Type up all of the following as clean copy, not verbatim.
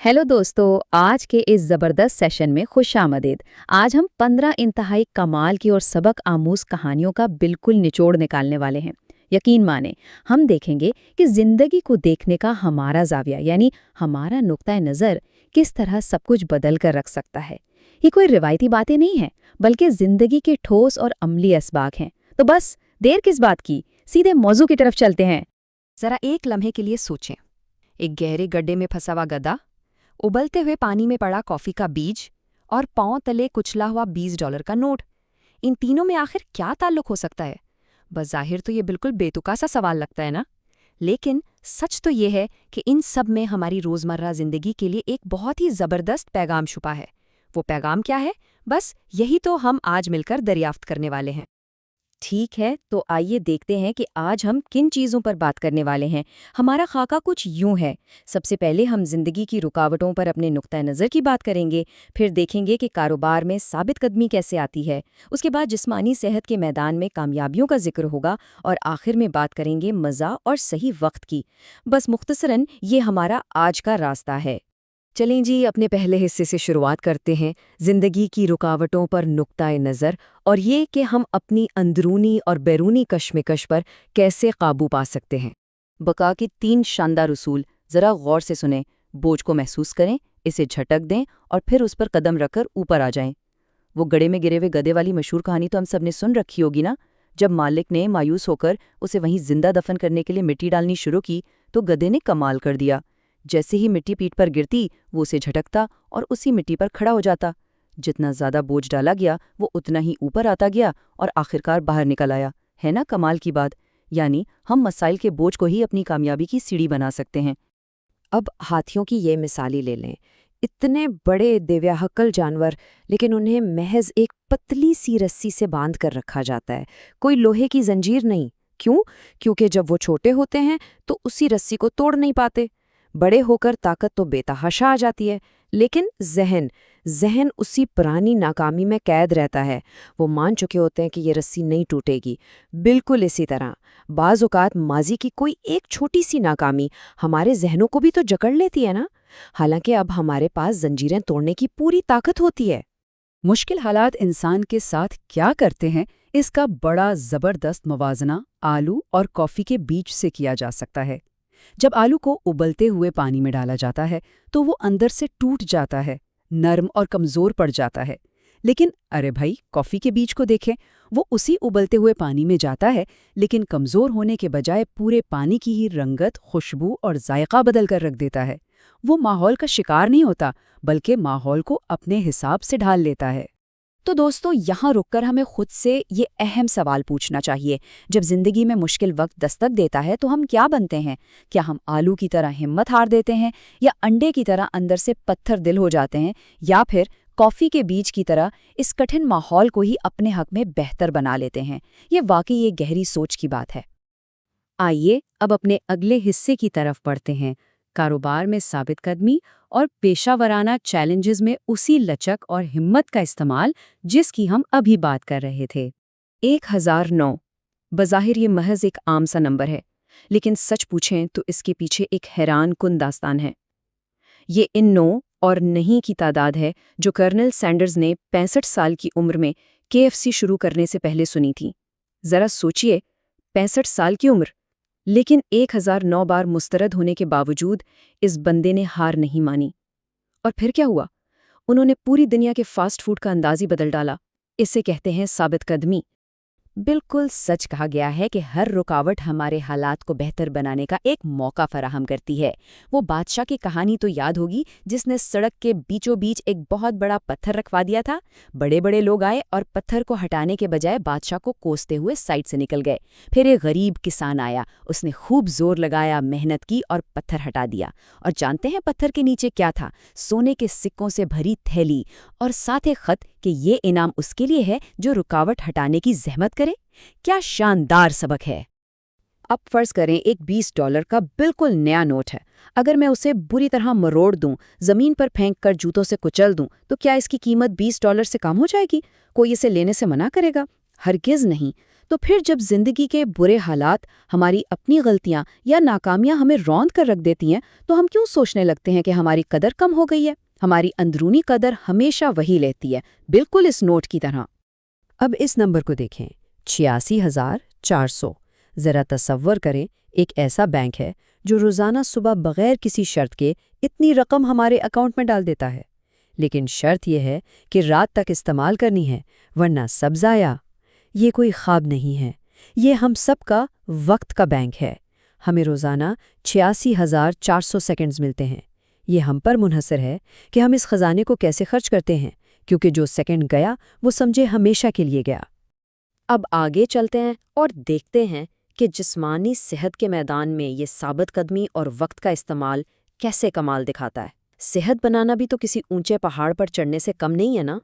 Hello दोस्तों, आज के इस ज़बरदस्त सेशन में खुशामदीद। आज हम 15 इंतहाई कमाल की और सबक आमूज कहानियों का बिल्कुल निचोड़ निकालने वाले हैं। यकीन माने, हम देखेंगे कि ज़िंदगी को देखने का हमारा जाविया यानी हमारा नुक्ता नज़र किस तरह सब कुछ बदल कर रख सकता है। ये कोई रिवायती बातें नहीं हैं, बल्कि ज़िंदगी के ठोस और अमली असबाक हैं। तो बस देर किस बात की, सीधे मौजू की तरफ चलते हैं। जरा एक लम्हे के लिए सोचें। एक गहरे गड्ढे में फंसा हुआ गधा, उबलते हुए पानी में पड़ा कॉफी का बीज और पांव तले कुचला हुआ $20 का नोट। इन तीनों में आखिर क्या ताल्लुक हो सकता है? बज़ाहिर तो ये बिल्कुल बेतुका सा सवाल लगता है ना, लेकिन सच तो ये है कि इन सब में हमारी रोज़मर्रा ज़िंदगी के लिए एक बहुत ही ज़बरदस्त पैगाम छुपा है। वो पैगाम क्या है? बस यही तो हम आज मिलकर दरियाफ्त करने वाले हैं। ठीक है, तो आइए देखते हैं कि आज हम किन चीज़ों पर बात करने वाले हैं। हमारा खाका कुछ यूं है। सबसे पहले हम जिंदगी की रुकावटों पर अपने नुक्ता नज़र की बात करेंगे, फिर देखेंगे कि कारोबार में साबित कदमी कैसे आती है। उसके बाद जिस्मानी सेहत के मैदान में कामयाबियों का जिक्र होगा और आखिर में बात करेंगे मज़ा और सही वक्त की। बस मुख्तसरन ये हमारा आज का रास्ता है। चलें जी, अपने पहले हिस्से से शुरुआत करते हैं, ज़िंदगी की रुकावटों पर नुक्ता नज़र, और ये कि हम अपनी अंदरूनी और बैरूनी कश्मकश पर कैसे काबू पा सकते हैं। बका के 3 शानदार उसूल ज़रा गौर से सुनें। बोझ को महसूस करें, इसे झटक दें और फिर उस पर कदम रखकर ऊपर आ जाएं। वो गड्ढे में गिरे हुए गधे वाली मशहूर कहानी तो हम सब ने सुन रखी होगी ना। जब मालिक ने मायूस होकर उसे वहीं जिंदा दफन करने के लिए मिट्टी डालनी शुरू की तो गधे ने कमाल कर दिया। जैसे ही मिट्टी पीठ पर गिरती वो उसे झटकता और उसी मिट्टी पर खड़ा हो जाता। जितना ज्यादा बोझ डाला गया वो उतना ही ऊपर आता गया और आखिरकार बाहर निकल आया। है ना कमाल की बात? यानी हम मसाइल के बोझ को ही अपनी कामयाबी की सीढ़ी बना सकते हैं। अब हाथियों की ये मिसाल ही ले लें। इतने बड़े दिव्याहकल जानवर, लेकिन उन्हें महज एक पतली सी रस्सी से बांध कर रखा जाता है, कोई लोहे की जंजीर नहीं। क्यों? क्योंकि जब वो छोटे होते हैं तो उसी रस्सी को तोड़ नहीं पाते। बड़े होकर ताकत तो बेतहाशा आ जाती है, लेकिन जहन जहन उसी पुरानी नाकामी में कैद रहता है। वो मान चुके होते हैं कि ये रस्सी नहीं टूटेगी। बिल्कुल इसी तरह बाज़ औक़ात माजी की कोई एक छोटी सी नाकामी हमारे जहनों को भी तो जकड़ लेती है ना। हालांकि अब हमारे पास जंजीरें तोड़ने की पूरी ताकत होती है। मुश्किल हालात इंसान के साथ क्या करते हैं, इसका बड़ा ज़बरदस्त मवाजना आलू और कॉफ़ी के बीज से किया जा सकता है। जब आलू को उबलते हुए पानी में डाला जाता है तो वो अंदर से टूट जाता है, नरम और कमज़ोर पड़ जाता है। लेकिन अरे भाई, कॉफ़ी के बीज को देखें, वो उसी उबलते हुए पानी में जाता है, लेकिन कमज़ोर होने के बजाय पूरे पानी की ही रंगत, खुशबू और जायका बदल कर रख देता है। वो माहौल का शिकार नहीं होता, बल्कि माहौल को अपने हिसाब से ढाल लेता है। तो दोस्तों, यहाँ रुककर हमें खुद से ये अहम सवाल पूछना चाहिए, जब जिंदगी में मुश्किल वक्त दस्तक देता है तो हम क्या बनते हैं? क्या हम आलू की तरह हिम्मत हार देते हैं, या अंडे की तरह अंदर से पत्थर दिल हो जाते हैं, या फिर कॉफ़ी के बीज की तरह इस कठिन माहौल को ही अपने हक में बेहतर बना लेते हैं? ये वाकई एक गहरी सोच की बात है। आइए अब अपने अगले हिस्से की तरफ बढ़ते हैं। कारोबार में साबित कदमी और पेशावराना चैलेंजेस में उसी लचक और हिम्मत का इस्तेमाल जिसकी हम अभी बात कर रहे थे। 1009 बज़ाहिर ये महज एक आम सा नंबर है, लेकिन सच पूछें तो इसके पीछे एक हैरान कुन दास्तान है। ये इन 9 और नहीं की तादाद है जो कर्नल सैंडर्स ने 65 साल की उम्र में KFC शुरू करने से पहले सुनी थी। जरा सोचिए, 65 साल की उम्र, लेकिन 1009 बार मुस्तरद होने के बावजूद इस बंदे ने हार नहीं मानी। और फिर क्या हुआ? उन्होंने पूरी दुनिया के फास्ट फूड का अंदाज ही बदल डाला। इसे कहते हैं साबित कदमी। बिल्कुल सच कहा गया है कि हर रुकावट हमारे हालात को बेहतर बनाने का एक मौका फराहम करती है। वो बादशाह की कहानी तो याद होगी जिसने सड़क के बीचों बीच एक बहुत बड़ा पत्थर रखवा दिया था। बड़े बड़े लोग आए और पत्थर को हटाने के बजाय बादशाह को कोसते हुए साइड से निकल गए। फिर एक गरीब किसान आया, उसने खूब जोर लगाया, मेहनत की और पत्थर हटा दिया। और जानते हैं पत्थर के नीचे क्या था? सोने के सिक्कों से भरी थैली और साथ एक खत कि ये इनाम उसके लिए है जो रुकावट हटाने की जहमत करे। क्या शानदार सबक है! अब फर्ज करें एक $20 का बिल्कुल नया नोट है। अगर मैं उसे बुरी तरह मरोड़ दूं, जमीन पर फेंक कर जूतों से कुचल दूं, तो क्या इसकी कीमत $20 से कम हो जाएगी? कोई इसे लेने से मना करेगा? हरगिज नहीं। تو پھر جب زندگی کے برے حالات، ہماری اپنی غلطیاں یا ناکامیاں ہمیں روند کر رکھ دیتی ہیں تو ہم کیوں سوچنے لگتے ہیں کہ ہماری قدر کم ہو گئی ہے؟ ہماری اندرونی قدر ہمیشہ وہی لیتی ہے، بالکل اس نوٹ کی طرح۔ اب اس نمبر کو دیکھیں، 86,400۔ ذرا تصور کریں، ایک ایسا بینک ہے جو روزانہ صبح بغیر کسی شرط کے اتنی رقم ہمارے اکاؤنٹ میں ڈال دیتا ہے، لیکن شرط یہ ہے کہ رات تک استعمال کرنی ہے، ورنہ سب ضائع۔ یہ کوئی خواب نہیں ہے، یہ ہم سب کا وقت کا بینک ہے۔ ہمیں روزانہ 86,400 سیکنڈز ملتے ہیں۔ یہ ہم پر منحصر ہے کہ ہم اس خزانے کو کیسے خرچ کرتے ہیں، کیونکہ جو سیکنڈ گیا وہ سمجھے ہمیشہ کے لیے گیا۔ اب آگے چلتے ہیں اور دیکھتے ہیں کہ جسمانی صحت کے میدان میں یہ ثابت قدمی اور وقت کا استعمال کیسے کمال دکھاتا ہے۔ صحت بنانا بھی تو کسی اونچے پہاڑ پر چڑھنے سے کم نہیں ہے نا؟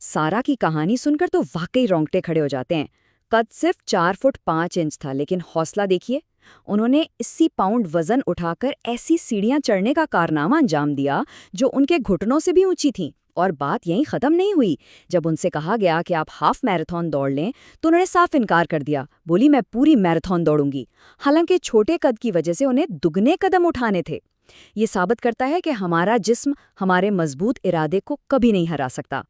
سارا کی کہانی سن کر تو واقعی رونگٹے کھڑے ہو جاتے ہیں۔ قد صرف 4 فٹ 5 انچ تھا، لیکن حوصلہ دیکھیے، انہوں نے 80 پاؤنڈ وزن اٹھا کر ایسی سیڑھیاں چڑھنے کا کارنامہ انجام دیا جو ان کے گھٹنوں سے بھی اونچی تھیں۔ اور بات یہیں ختم نہیں ہوئی۔ جب ان سے کہا گیا کہ آپ ہاف میراتھن دوڑ لیں تو انہوں نے صاف انکار کر دیا، بولی میں پوری میراتھن دوڑوں گی، حالانکہ چھوٹے قد کی وجہ سے انہیں دگنے قدم اٹھانے تھے۔ یہ ثابت کرتا ہے کہ ہمارا جسم ہمارے مضبوط ارادے کو کبھی نہیں ہرا سکتا۔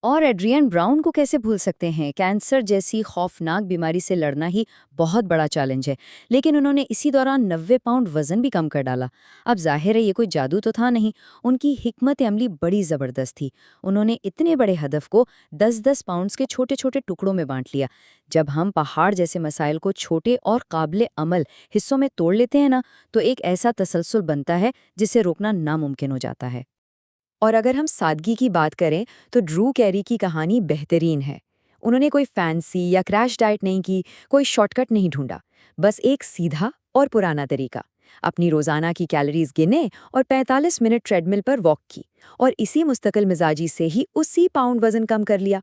اور ایڈریئن براؤن کو کیسے بھول سکتے ہیں؟ کینسر جیسی خوفناک بیماری سے لڑنا ہی بہت بڑا چیلنج ہے، لیکن انہوں نے اسی دوران 90 پاؤنڈ وزن بھی کم کر ڈالا۔ اب ظاہر ہے یہ کوئی جادو تو تھا نہیں، ان کی حکمت عملی بڑی زبردست تھی۔ انہوں نے اتنے بڑے ہدف کو 10-10 پاؤنڈز کے چھوٹے چھوٹے ٹکڑوں میں بانٹ لیا۔ جب ہم پہاڑ جیسے مسائل کو چھوٹے اور قابل عمل حصوں میں توڑ لیتے ہیں نا، تو ایک ایسا تسلسل بنتا ہے جسے روکنا ناممکن ہو جاتا ہے۔ اور اگر ہم سادگی کی بات کریں تو ڈرو کیری کی کہانی بہترین ہے۔ انہوں نے کوئی فینسی یا کریش ڈائٹ نہیں کی، کوئی شارٹ کٹ نہیں ڈھونڈا، بس ایک سیدھا اور پرانا طریقہ۔ اپنی روزانہ کی کیلوریز گنے اور 45 منٹ ٹریڈ مل پر واک کی، اور اسی مستقل مزاجی سے ہی 80 پاؤنڈ وزن کم کر لیا۔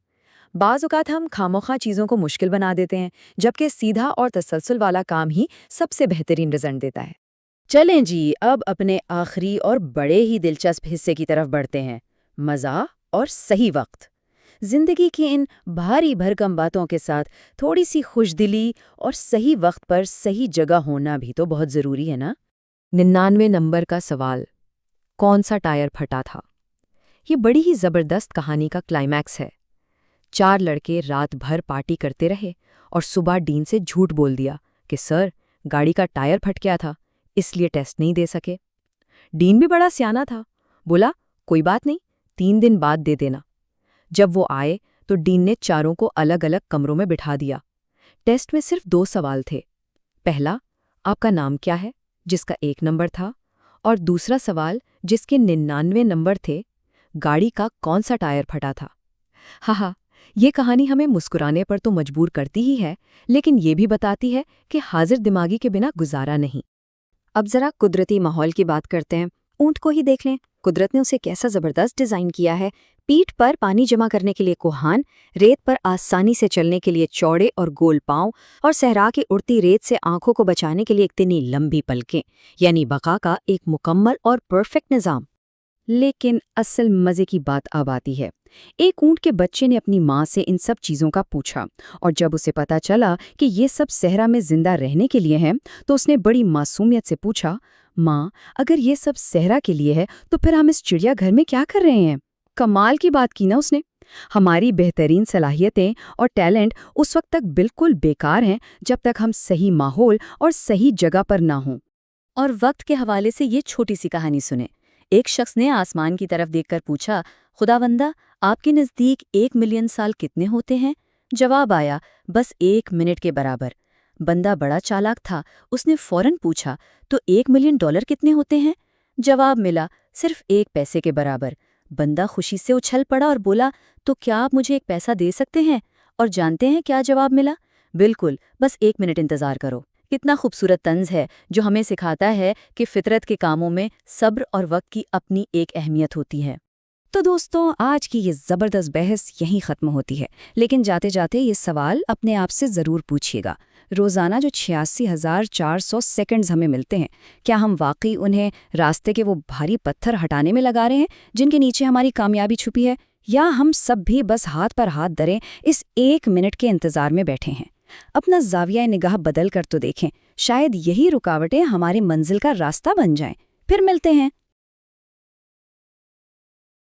بعض اوقات ہم خاموخواہ چیزوں کو مشکل بنا دیتے ہیں، جبکہ سیدھا اور تسلسل والا کام ہی سب سے بہترین رزلٹ دیتا ہے۔ چلیں جی، اب اپنے آخری اور بڑے ہی دلچسپ حصے کی طرف بڑھتے ہیں، مزہ اور صحیح وقت۔ زندگی کی ان بھاری بھرکم باتوں کے ساتھ تھوڑی سی خوش دلی اور صحیح وقت پر صحیح جگہ ہونا بھی تو بہت ضروری ہے نا؟ 99 نمبر کا سوال، کون سا ٹائر پھٹا تھا؟ یہ بڑی ہی زبردست کہانی کا کلائمیکس ہے۔ 4 لڑکے رات بھر پارٹی کرتے رہے اور صبح ڈین سے جھوٹ بول دیا کہ سر، گاڑی کا ٹائر پھٹ گیا تھا، اس لیے ٹیسٹ نہیں دے سکے۔ ڈین بھی بڑا سیانا تھا، بولا کوئی بات نہیں، 3 دن بعد دے دینا۔ جب وہ آئے تو ڈین نے چاروں کو الگ الگ کمروں میں بٹھا دیا۔ ٹیسٹ میں صرف 2 سوال تھے۔ پہلا، آپ کا نام کیا ہے، جس کا 1 نمبر تھا، اور دوسرا سوال جس کے 99 نمبر تھے، گاڑی کا کون سا ٹائر پھٹا تھا۔ ہاں، یہ کہانی ہمیں مسکرانے پر تو مجبور کرتی ہی ہے، لیکن یہ بھی بتاتی ہے کہ حاضر دماغی کے بنا گزارا نہیں۔ اب ذرا قدرتی ماحول کی بات کرتے ہیں۔ اونٹ کو ہی دیکھ لیں، قدرت نے اسے کیسا زبردست ڈیزائن کیا ہے۔ پیٹھ پر پانی جمع کرنے کے لیے کوہان، ریت پر آسانی سے چلنے کے لیے چوڑے اور گول پاؤں، اور صحرا کی اڑتی ریت سے آنکھوں کو بچانے کے لیے اتنی لمبی پلکیں، یعنی بقا کا ایک مکمل اور پرفیکٹ نظام۔ لیکن اصل مزے کی بات اب آتی ہے۔ ایک اونٹ کے بچے نے اپنی ماں سے ان سب چیزوں کا پوچھا، اور جب اسے پتا چلا کہ یہ سب صحرا میں زندہ رہنے کے لیے ہیں تو اس نے بڑی معصومیت سے پوچھا، ماں، اگر یہ سب صحرا کے لیے ہے تو پھر ہم اس چڑیا گھر میں کیا کر رہے ہیں؟ کمال کی بات کی نا اس نے۔ ہماری بہترین صلاحیتیں اور ٹیلنٹ اس وقت تک بالکل بیکار ہیں جب تک ہم صحیح ماحول اور صحیح جگہ پر نہ ہوں۔ اور وقت کے حوالے سے یہ چھوٹی سی کہانی سنیں۔ ایک شخص نے آسمان کی طرف دیکھ کر پوچھا، خداوندہ، آپ کے نزدیک 1 ملین سال کتنے ہوتے ہیں؟ جواب آیا، بس 1 منٹ کے برابر۔ بندہ بڑا چالاک تھا، اس نے فوراً پوچھا، تو 1 ملین ڈالر کتنے ہوتے ہیں؟ جواب ملا، صرف 1 پیسے کے برابر۔ بندہ خوشی سے اچھل پڑا اور بولا، تو کیا آپ مجھے 1 پیسہ دے سکتے ہیں؟ اور جانتے ہیں کیا جواب ملا؟ بالکل، بس 1 منٹ انتظار کرو۔ کتنا خوبصورت طنز ہے جو ہمیں سکھاتا ہے کہ فطرت کے کاموں میں صبر اور وقت کی اپنی ایک اہمیت ہوتی ہے۔ تو دوستوں، آج کی یہ زبردست بحث یہیں ختم ہوتی ہے، لیکن جاتے جاتے یہ سوال اپنے آپ سے ضرور پوچھیے گا۔ روزانہ جو 86,400 سیکنڈز ہمیں ملتے ہیں، کیا ہم واقعی انہیں راستے کے وہ بھاری پتھر ہٹانے میں لگا رہے ہیں جن کے نیچے ہماری کامیابی چھپی ہے، یا ہم سب بھی بس ہاتھ پر ہاتھ دھرے اس 1 منٹ کے انتظار میں بیٹھے ہیں؟ اپنا زاویہ نگاہ بدل کر تو دیکھیں، شاید یہی رکاوٹیں ہماری منزل کا راستہ بن جائیں۔ پھر ملتے ہیں۔